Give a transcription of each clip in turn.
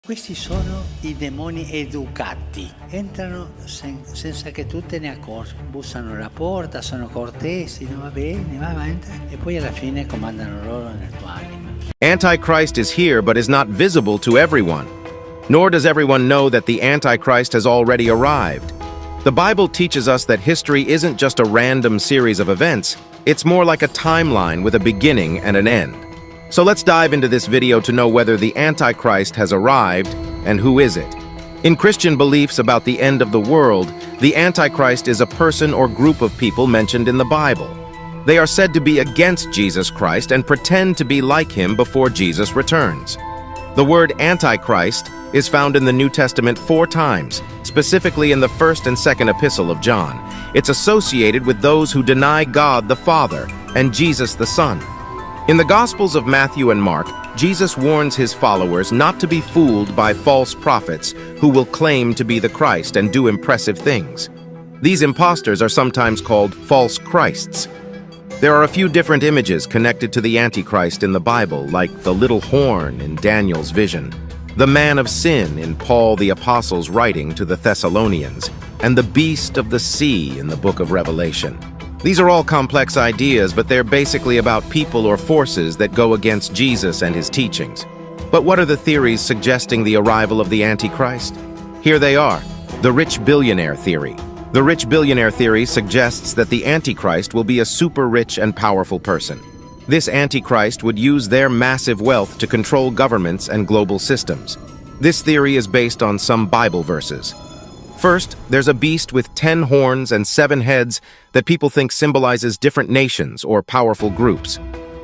Questi sono i demoni educati, entrano senza che tu te ne accorgi, bussano alla porta, sono cortesi, no, va bene, va avanti, e poi alla fine comandano loro nel tuo anima. Antichrist is here but is not visible to everyone. Nor does everyone know that the Antichrist has already arrived. The Bible teaches us that history isn't just a random series of events, it's more like a timeline with a beginning and an end. So let's dive into this video to know whether the Antichrist has arrived and who is it. In Christian beliefs about the end of the world, the Antichrist is a person or group of people mentioned in the Bible. They are said to be against Jesus Christ and pretend to be like him before Jesus returns. The word Antichrist is found in the New Testament 4 times, specifically in the 1st and 2nd epistle of John. It's associated with those who deny God the Father and Jesus the Son. In the Gospels of Matthew and Mark, Jesus warns his followers not to be fooled by false prophets who will claim to be the Christ and do impressive things. These imposters are sometimes called false Christs. There are a few different images connected to the Antichrist in the Bible, like the little horn in Daniel's vision, the man of sin in Paul the Apostle's writing to the Thessalonians, and the beast of the sea in the book of Revelation. These are all complex ideas, but they're basically about people or forces that go against Jesus and his teachings. But what are the theories suggesting the arrival of the Antichrist? Here they are. The rich billionaire theory. The rich billionaire theory suggests that the Antichrist will be a super rich and powerful person. This Antichrist would use their massive wealth to control governments and global systems. This theory is based on some Bible verses. First, there's a beast with 10 horns and 7 heads that people think symbolizes different nations or powerful groups.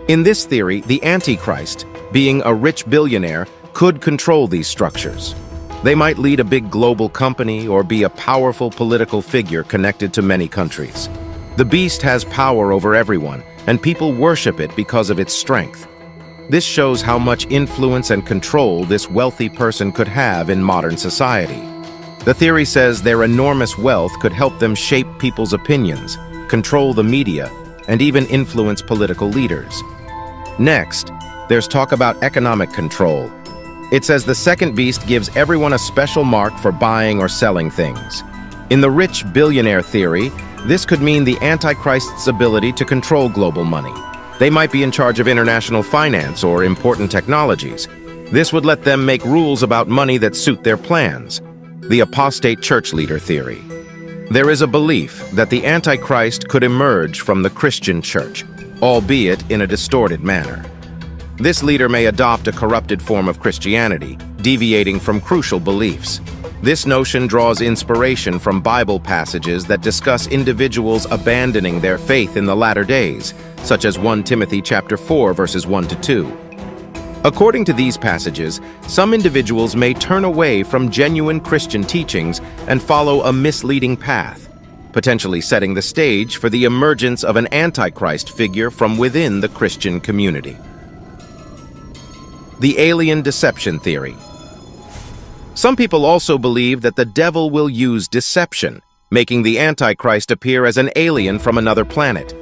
In this theory, the Antichrist, being a rich billionaire, could control these structures. They might lead a big global company or be a powerful political figure connected to many countries. The beast has power over everyone, and people worship it because of its strength. This shows how much influence and control this wealthy person could have in modern society. The theory says their enormous wealth could help them shape people's opinions, control the media, and even influence political leaders. Next, there's talk about economic control. It says the second beast gives everyone a special mark for buying or selling things. In the rich billionaire theory, this could mean the Antichrist's ability to control global money. They might be in charge of international finance or important technologies. This would let them make rules about money that suit their plans. The apostate church leader theory. There is a belief that the Antichrist could emerge from the Christian church, albeit in a distorted manner. This leader may adopt a corrupted form of Christianity, deviating from crucial beliefs. This notion draws inspiration from Bible passages that discuss individuals abandoning their faith in the latter days, such as 1 Timothy chapter 4, verses 1 to 2. According to these passages, some individuals may turn away from genuine Christian teachings and follow a misleading path, potentially setting the stage for the emergence of an Antichrist figure from within the Christian community. The alien deception theory. Some people also believe that the devil will use deception, making the Antichrist appear as an alien from another planet.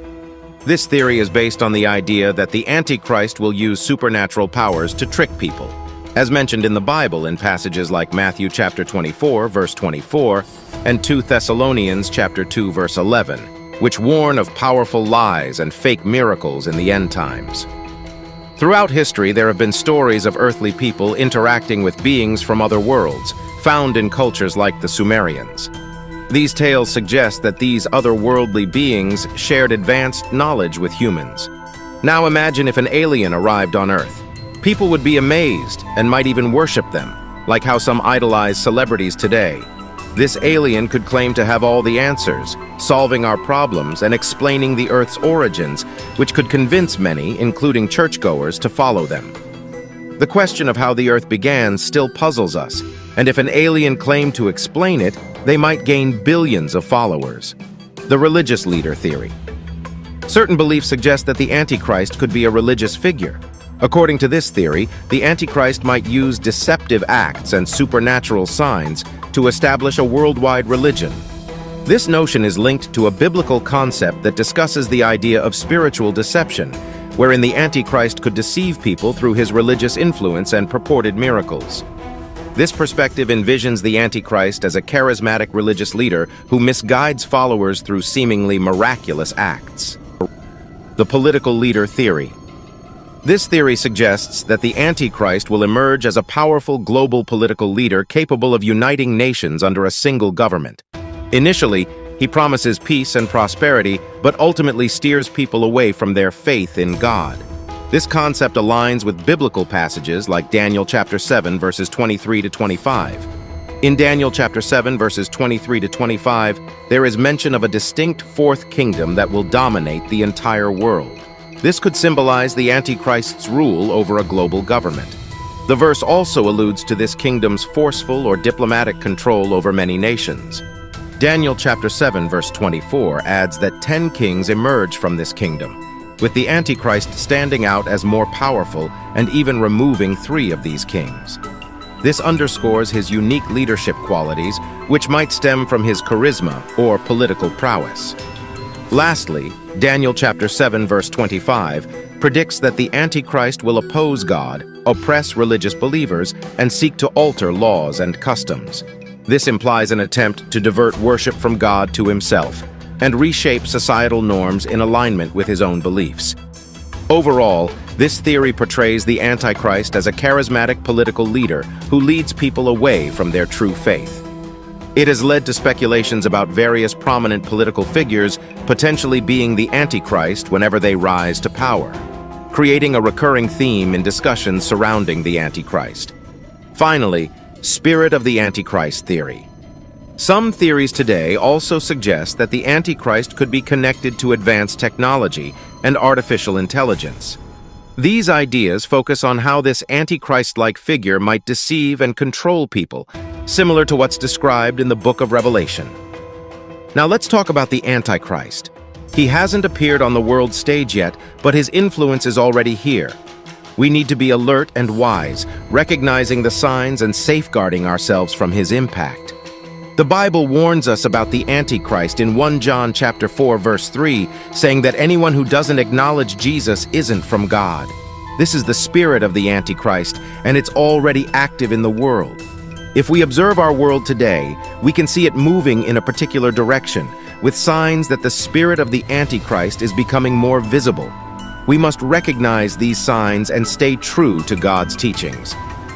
This theory is based on the idea that the Antichrist will use supernatural powers to trick people, as mentioned in the Bible in passages like Matthew chapter 24, verse 24, and 2 Thessalonians chapter 2, verse 11, which warn of powerful lies and fake miracles in the end times. Throughout history, there have been stories of earthly people interacting with beings from other worlds, found in cultures like the Sumerians. These tales suggest that these otherworldly beings shared advanced knowledge with humans. Now imagine if an alien arrived on Earth. People would be amazed and might even worship them, like how some idolize celebrities today. This alien could claim to have all the answers, solving our problems and explaining the Earth's origins, which could convince many, including churchgoers, to follow them. The question of how the Earth began still puzzles us, and if an alien claimed to explain it, they might gain billions of followers. The religious leader theory. Certain beliefs suggest that the Antichrist could be a religious figure. According to this theory, the Antichrist might use deceptive acts and supernatural signs to establish a worldwide religion. This notion is linked to a biblical concept that discusses the idea of spiritual deception, wherein the Antichrist could deceive people through his religious influence and purported miracles. This perspective envisions the Antichrist as a charismatic religious leader who misguides followers through seemingly miraculous acts. The political leader theory. This theory suggests that the Antichrist will emerge as a powerful global political leader capable of uniting nations under a single government. Initially, he promises peace and prosperity, but ultimately steers people away from their faith in God. This concept aligns with biblical passages like Daniel chapter 7, verses 23 to 25. In Daniel chapter 7, verses 23 to 25, there is mention of a distinct fourth kingdom that will dominate the entire world. This could symbolize the Antichrist's rule over a global government. The verse also alludes to this kingdom's forceful or diplomatic control over many nations. Daniel chapter 7, verse 24 adds that 10 kings emerge from this kingdom, with the Antichrist standing out as more powerful and even removing 3 of these kings. This underscores his unique leadership qualities, which might stem from his charisma or political prowess. Lastly, Daniel chapter 7, verse 25 predicts that the Antichrist will oppose God, oppress religious believers, and seek to alter laws and customs. This implies an attempt to divert worship from God to himself and reshape societal norms in alignment with his own beliefs. Overall, this theory portrays the Antichrist as a charismatic political leader who leads people away from their true faith. It has led to speculations about various prominent political figures potentially being the Antichrist whenever they rise to power, creating a recurring theme in discussions surrounding the Antichrist. Finally, Spirit of the Antichrist theory. Some theories today also suggest that the Antichrist could be connected to advanced technology and artificial intelligence. These ideas focus on how this Antichrist-like figure might deceive and control people, similar to what's described in the book of Revelation. Now let's talk about the Antichrist. He hasn't appeared on the world stage yet, but his influence is already here. We need to be alert and wise, recognizing the signs and safeguarding ourselves from his impact. The Bible warns us about the Antichrist in 1 John chapter 4, verse 3, saying that anyone who doesn't acknowledge Jesus isn't from God. This is the spirit of the Antichrist, and it's already active in the world. If we observe our world today, we can see it moving in a particular direction, with signs that the spirit of the Antichrist is becoming more visible. We must recognize these signs and stay true to God's teachings.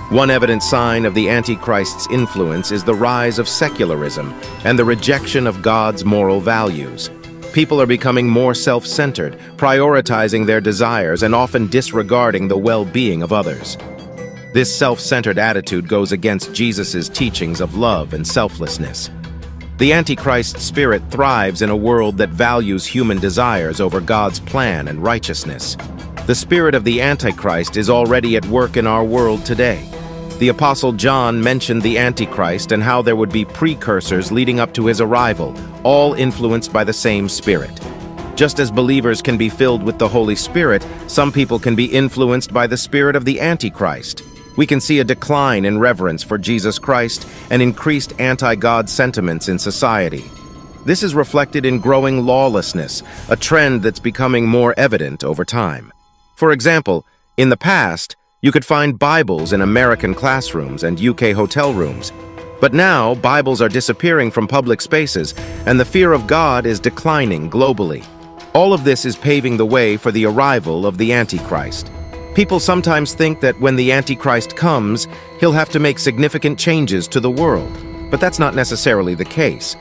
One evident sign of the Antichrist's influence is the rise of secularism and the rejection of God's moral values. People are becoming more self-centered, prioritizing their desires and often disregarding the well-being of others. This self-centered attitude goes against Jesus' teachings of love and selflessness. The Antichrist spirit thrives in a world that values human desires over God's plan and righteousness. The spirit of the Antichrist is already at work in our world today. The Apostle John mentioned the Antichrist and how there would be precursors leading up to his arrival, all influenced by the same spirit. Just as believers can be filled with the Holy Spirit, some people can be influenced by the spirit of the Antichrist. We can see a decline in reverence for Jesus Christ and increased anti-God sentiments in society. This is reflected in growing lawlessness, a trend that's becoming more evident over time. For example, in the past, you could find Bibles in American classrooms and UK hotel rooms. But now, Bibles are disappearing from public spaces, and the fear of God is declining globally. All of this is paving the way for the arrival of the Antichrist. People sometimes think that when the Antichrist comes, he'll have to make significant changes to the world. But that's not necessarily the case.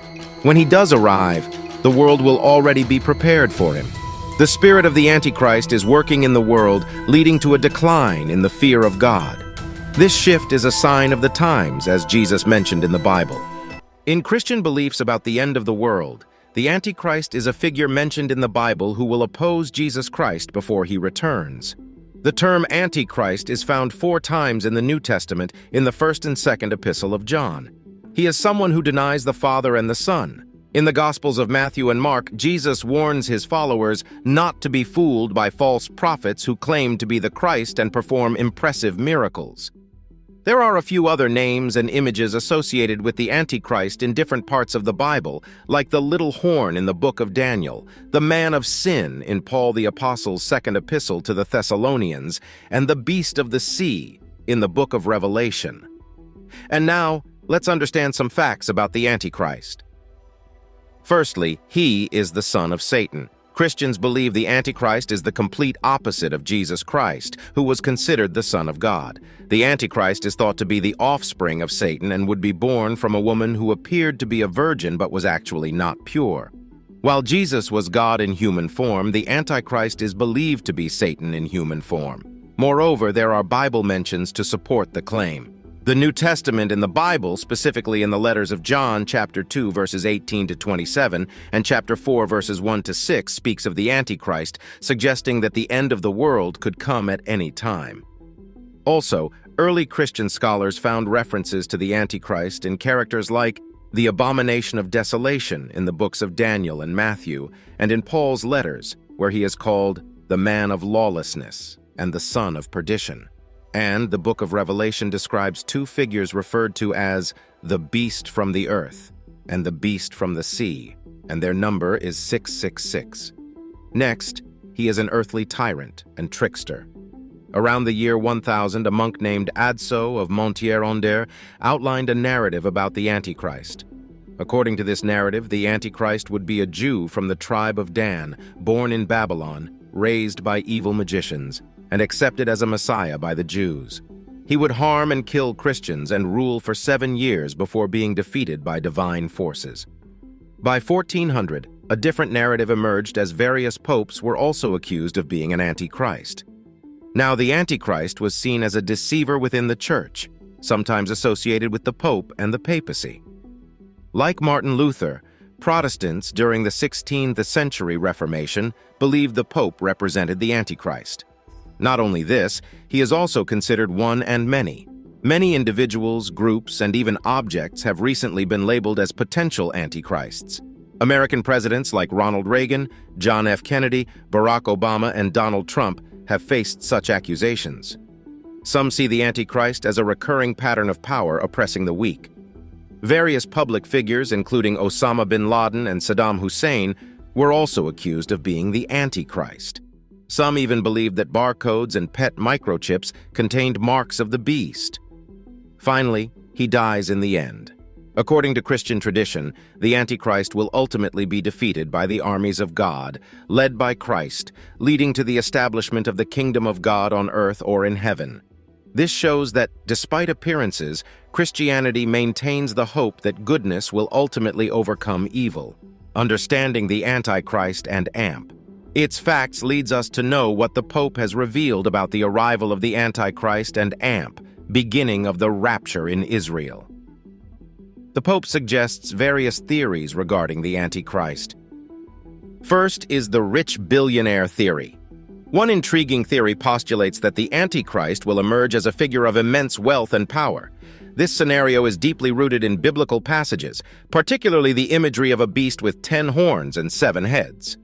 When he does arrive, the world will already be prepared for him. The spirit of the Antichrist is working in the world, leading to a decline in the fear of God. This shift is a sign of the times, as Jesus mentioned in the Bible. In Christian beliefs about the end of the world, the Antichrist is a figure mentioned in the Bible who will oppose Jesus Christ before he returns. The term Antichrist is found 4 times in the New Testament in the 1st and 2nd epistle of John. He is someone who denies the Father and the Son. In the Gospels of Matthew and Mark, Jesus warns his followers not to be fooled by false prophets who claim to be the Christ and perform impressive miracles. There are a few other names and images associated with the Antichrist in different parts of the Bible, like the little horn in the book of Daniel, the man of sin in Paul the Apostle's 2nd epistle to the Thessalonians, and the beast of the sea in the book of Revelation. And now, let's understand some facts about the Antichrist. Firstly, he is the son of Satan. Christians believe the Antichrist is the complete opposite of Jesus Christ, who was considered the Son of God. The Antichrist is thought to be the offspring of Satan and would be born from a woman who appeared to be a virgin but was actually not pure. While Jesus was God in human form, the Antichrist is believed to be Satan in human form. Moreover, there are Bible mentions to support the claim. The New Testament in the Bible, specifically in the letters of John, chapter 2, verses 18 to 27, and chapter 4, verses 1 to 6, speaks of the Antichrist, suggesting that the end of the world could come at any time. Also, early Christian scholars found references to the Antichrist in characters like the abomination of desolation in the books of Daniel and Matthew, and in Paul's letters, where he is called the man of lawlessness and the son of perdition. And the book of Revelation describes two figures referred to as the beast from the earth and the beast from the sea, and their number is 666. Next, he is an earthly tyrant and trickster. Around the year 1000, a monk named Adso of Montier-onder outlined a narrative about the Antichrist. According to this narrative, the Antichrist would be a Jew from the tribe of Dan, born in Babylon, raised by evil magicians, and accepted as a Messiah by the Jews. He would harm and kill Christians and rule for 7 years before being defeated by divine forces. By 1400, a different narrative emerged as various popes were also accused of being an Antichrist. Now, the Antichrist was seen as a deceiver within the church, sometimes associated with the Pope and the papacy. Like Martin Luther, Protestants during the 16th century Reformation believed the Pope represented the Antichrist. Not only this, he is also considered one and many. Many individuals, groups, and even objects have recently been labeled as potential antichrists. American presidents like Ronald Reagan, John F. Kennedy, Barack Obama, and Donald Trump have faced such accusations. Some see the Antichrist as a recurring pattern of power oppressing the weak. Various public figures, including Osama bin Laden and Saddam Hussein, were also accused of being the Antichrist. Some even believed that barcodes and pet microchips contained marks of the beast. Finally, he dies in the end. According to Christian tradition, the Antichrist will ultimately be defeated by the armies of God, led by Christ, leading to the establishment of the kingdom of God on earth or in heaven. This shows that, despite appearances, Christianity maintains the hope that goodness will ultimately overcome evil. Understanding the Antichrist and AMP. Its facts leads us to know what the Pope has revealed about the arrival of the Antichrist and AMP, beginning of the Rapture in Israel. The Pope suggests various theories regarding the Antichrist. First is the rich billionaire theory. One intriguing theory postulates that the Antichrist will emerge as a figure of immense wealth and power. This scenario is deeply rooted in biblical passages, particularly the imagery of a beast with 10 horns and 7 heads.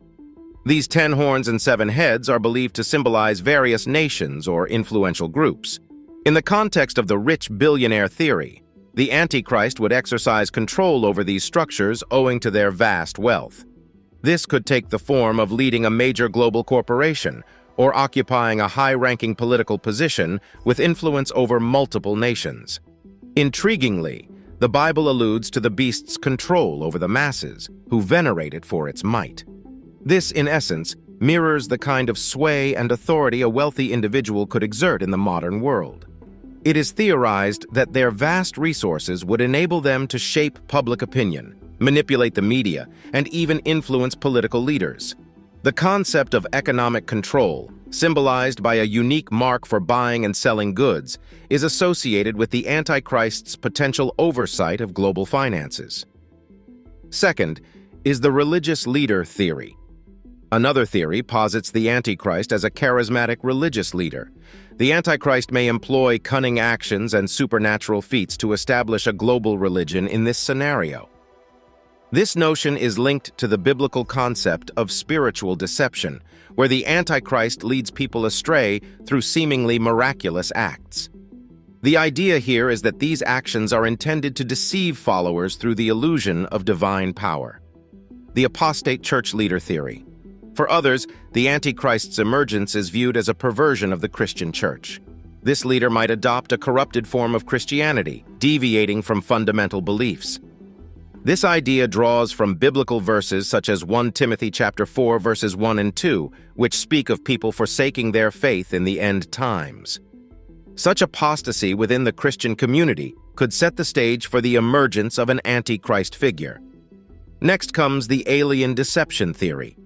These 10 horns and 7 heads are believed to symbolize various nations or influential groups. In the context of the rich billionaire theory, the Antichrist would exercise control over these structures owing to their vast wealth. This could take the form of leading a major global corporation or occupying a high-ranking political position with influence over multiple nations. Intriguingly, the Bible alludes to the beast's control over the masses, who venerate it for its might. This, in essence, mirrors the kind of sway and authority a wealthy individual could exert in the modern world. It is theorized that their vast resources would enable them to shape public opinion, manipulate the media, and even influence political leaders. The concept of economic control, symbolized by a unique mark for buying and selling goods, is associated with the Antichrist's potential oversight of global finances. Second is the religious leader theory. Another theory posits the Antichrist as a charismatic religious leader. The Antichrist may employ cunning actions and supernatural feats to establish a global religion in this scenario. This notion is linked to the biblical concept of spiritual deception, where the Antichrist leads people astray through seemingly miraculous acts. The idea here is that these actions are intended to deceive followers through the illusion of divine power. The apostate church leader theory. For others, the Antichrist's emergence is viewed as a perversion of the Christian church. This leader might adopt a corrupted form of Christianity, deviating from fundamental beliefs. This idea draws from biblical verses such as 1 Timothy chapter 4 verses 1 and 2, which speak of people forsaking their faith in the end times. Such apostasy within the Christian community could set the stage for the emergence of an Antichrist figure. Next comes the alien deception theory.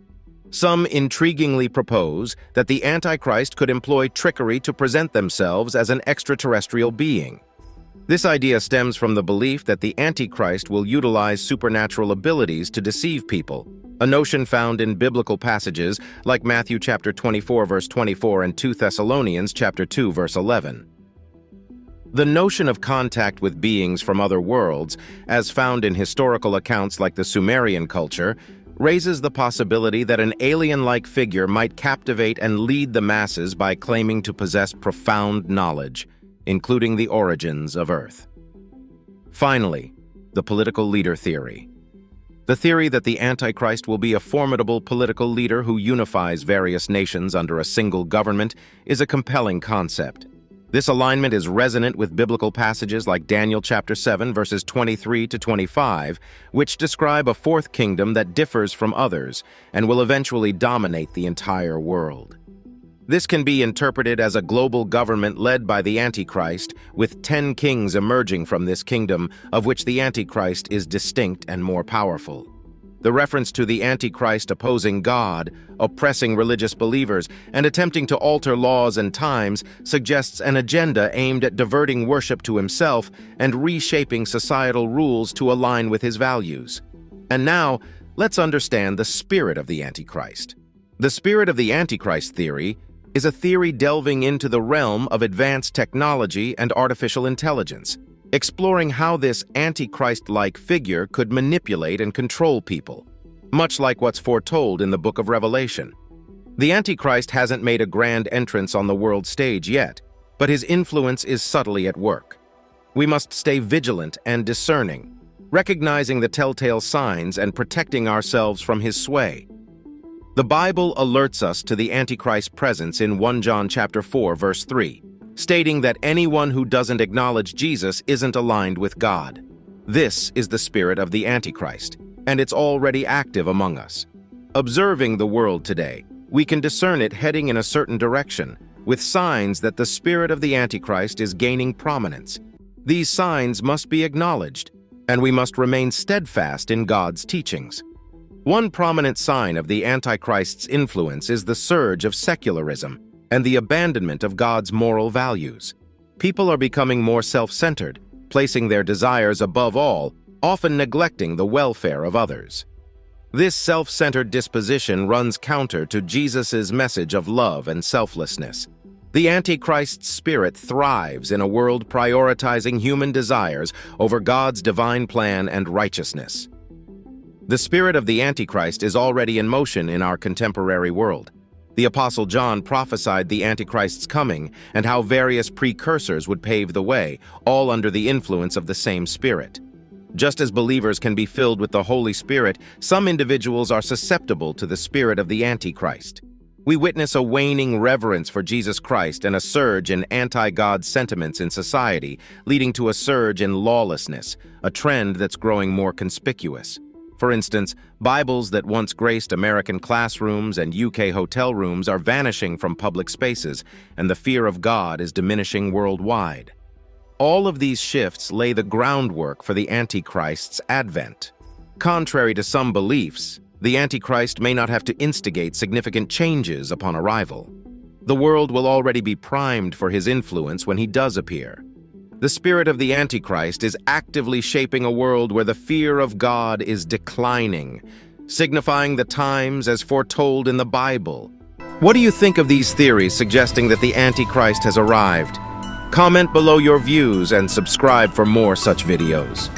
Some intriguingly propose that the Antichrist could employ trickery to present themselves as an extraterrestrial being. This idea stems from the belief that the Antichrist will utilize supernatural abilities to deceive people, a notion found in biblical passages like Matthew chapter 24 verse 24 and 2 Thessalonians chapter 2 verse 11. The notion of contact with beings from other worlds, as found in historical accounts like the Sumerian culture, raises the possibility that an alien-like figure might captivate and lead the masses by claiming to possess profound knowledge, including the origins of Earth. Finally, the political leader theory. The theory that the Antichrist will be a formidable political leader who unifies various nations under a single government is a compelling concept. This alignment is resonant with biblical passages like Daniel chapter 7 verses 23 to 25, which describe a fourth kingdom that differs from others and will eventually dominate the entire world. This can be interpreted as a global government led by the Antichrist, with 10 kings emerging from this kingdom, of which the Antichrist is distinct and more powerful. The reference to the Antichrist opposing God, oppressing religious believers, and attempting to alter laws and times suggests an agenda aimed at diverting worship to himself and reshaping societal rules to align with his values. And now, let's understand the spirit of the Antichrist. The spirit of the Antichrist theory is a theory delving into the realm of advanced technology and artificial intelligence, exploring how this Antichrist-like figure could manipulate and control people, much like what's foretold in the book of Revelation. The Antichrist hasn't made a grand entrance on the world stage yet, but his influence is subtly at work. We must stay vigilant and discerning, recognizing the telltale signs and protecting ourselves from his sway. The Bible alerts us to the Antichrist's presence in 1 John chapter 4 verse 3, stating that anyone who doesn't acknowledge Jesus isn't aligned with God. This is the spirit of the Antichrist, and it's already active among us. Observing the world today, we can discern it heading in a certain direction, with signs that the spirit of the Antichrist is gaining prominence. These signs must be acknowledged, and we must remain steadfast in God's teachings. One prominent sign of the Antichrist's influence is the surge of secularism and the abandonment of God's moral values. People are becoming more self-centered, placing their desires above all, often neglecting the welfare of others. This self-centered disposition runs counter to Jesus' message of love and selflessness. The Antichrist's spirit thrives in a world prioritizing human desires over God's divine plan and righteousness. The spirit of the Antichrist is already in motion in our contemporary world. The Apostle John prophesied the Antichrist's coming and how various precursors would pave the way, all under the influence of the same Spirit. Just as believers can be filled with the Holy Spirit, some individuals are susceptible to the spirit of the Antichrist. We witness a waning reverence for Jesus Christ and a surge in anti-God sentiments in society, leading to a surge in lawlessness, a trend that's growing more conspicuous. For instance, Bibles that once graced American classrooms and UK hotel rooms are vanishing from public spaces, and the fear of God is diminishing worldwide. All of these shifts lay the groundwork for the Antichrist's advent. Contrary to some beliefs, the Antichrist may not have to instigate significant changes upon arrival. The world will already be primed for his influence when he does appear. The spirit of the Antichrist is actively shaping a world where the fear of God is declining, signifying the times as foretold in the Bible. What do you think of these theories suggesting that the Antichrist has arrived? Comment below your views and subscribe for more such videos.